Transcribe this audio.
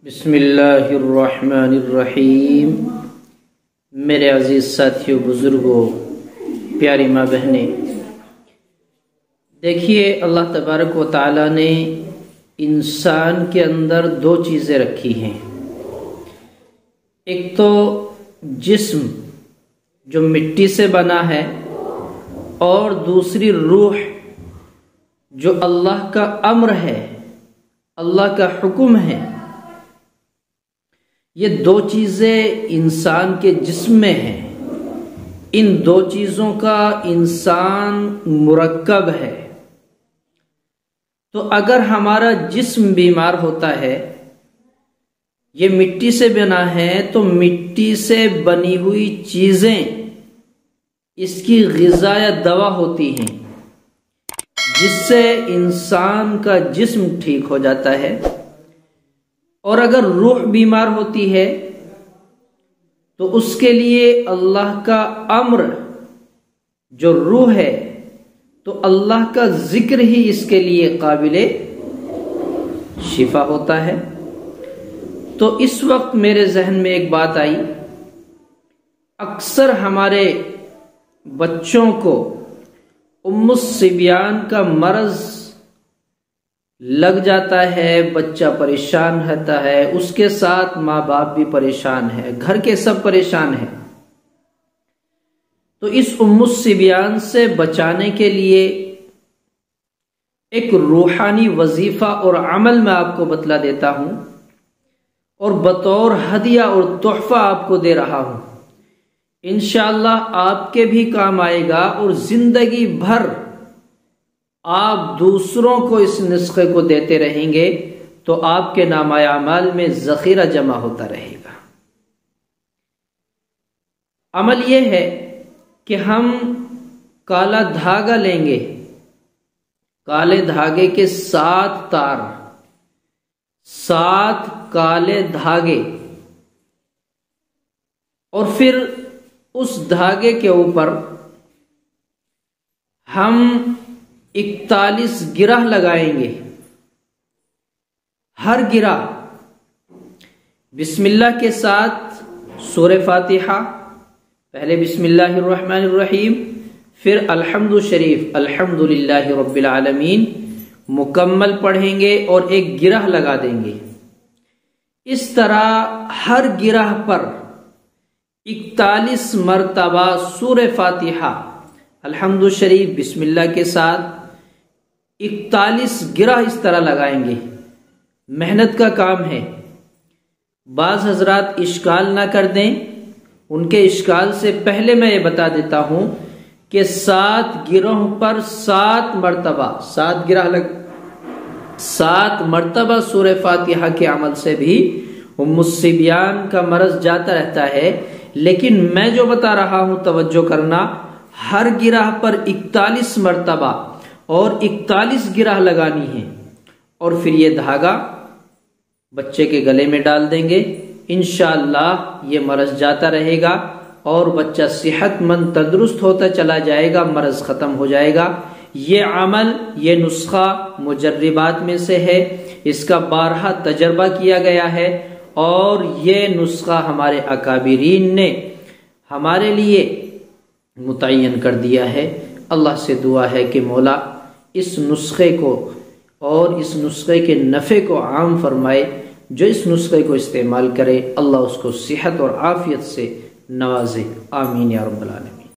بسم اللہ الرحمن الرحیم۔ میرے عزیز ساتھیوں، بزرگوں، پیاری ماں بہنیں، دیکھیے اللہ تبارک و تعالی نے انسان کے اندر دو چیزیں رکھی ہیں۔ ایک تو جسم جو مٹی سے بنا ہے، اور دوسری روح جو اللہ کا امر ہے، اللہ کا حکم ہے۔ یہ دو چیزیں انسان کے جسم میں ہیں۔ ان دو چیزوں کا انسان مرکب ہے۔ تو اگر ہمارا جسم بیمار ہوتا ہے، یہ مٹی سے بنا ہے، تو مٹی سے بنی ہوئی چیزیں اس کی غذا یا دوا ہوتی ہیں، جس سے انسان کا جسم ٹھیک ہو جاتا ہے۔ اور اگر روح بیمار ہوتی ہے تو اس کے لیے اللہ کا امر جو روح ہے، تو اللہ کا ذکر ہی اس کے لیے قابل شفا ہوتا ہے۔ تو اس وقت میرے ذہن میں ایک بات آئی، اکثر ہمارے بچوں کو ام الصبیان کا مرض لگ جاتا ہے، بچہ پریشان رہتا ہے، اس کے ساتھ ماں باپ بھی پریشان ہے، گھر کے سب پریشان ہیں۔ تو اس ام الصبیان سے بچانے کے لیے ایک روحانی وظیفہ اور عمل میں آپ کو بتلا دیتا ہوں، اور بطور ہدیہ اور تحفہ آپ کو دے رہا ہوں۔ انشاءاللہ آپ کے بھی کام آئے گا، اور زندگی بھر آپ دوسروں کو اس نسخے کو دیتے رہیں گے، تو آپ کے نامہ اعمال میں ذخیرہ جمع ہوتا رہے گا۔ عمل یہ ہے کہ ہم کالا دھاگا لیں گے، کالے دھاگے کے 7 تار، 7 کالے دھاگے، اور پھر اس دھاگے کے اوپر ہم 41 گرہ لگائیں گے۔ ہر گرہ بسم اللہ کے ساتھ سورہ فاتحہ، پہلے بسم اللہ الرحمن الرحیم، پھر الحمد شریف الحمدللہ رب العالمین مکمل پڑھیں گے اور ایک گرہ لگا دیں گے۔ اس طرح ہر گرہ پر 41 مرتبہ سورہ فاتحہ الحمد شریف بسم اللہ کے ساتھ 41 گرہ اس طرح لگائیں گے۔ محنت کا کام ہے، بعض حضرات اشکال نہ کر دیں، ان کے اشکال سے پہلے میں یہ بتا دیتا ہوں کہ 7 گرہوں پر 7 مرتبہ 7 مرتبہ سورہ فاتحہ کے عمل سے بھی ام الصبیان کا مرض جاتا رہتا ہے۔ لیکن میں جو بتا رہا ہوں توجہ کرنا، ہر گرہ پر 41 مرتبہ اور 41 گرہ لگانی ہے، اور پھر یہ دھاگا بچے کے گلے میں ڈال دیں گے۔ انشاءاللہ یہ مرض جاتا رہے گا، اور بچہ صحت مند تندرست ہوتا چلا جائے گا، مرض ختم ہو جائے گا۔ یہ عمل، یہ نسخہ مجربات میں سے ہے، اس کا بارہا تجربہ کیا گیا ہے، اور یہ نسخہ ہمارے اکابرین نے ہمارے لیے متعین کر دیا ہے۔ اللہ سے دعا ہے کہ مولا اس نسخے کو اور اس نسخے کے نفع کو عام فرمائے۔ جو اس نسخے کو استعمال کرے، اللہ اس کو صحت اور عافیت سے نوازے۔ آمین یا رب العالمین۔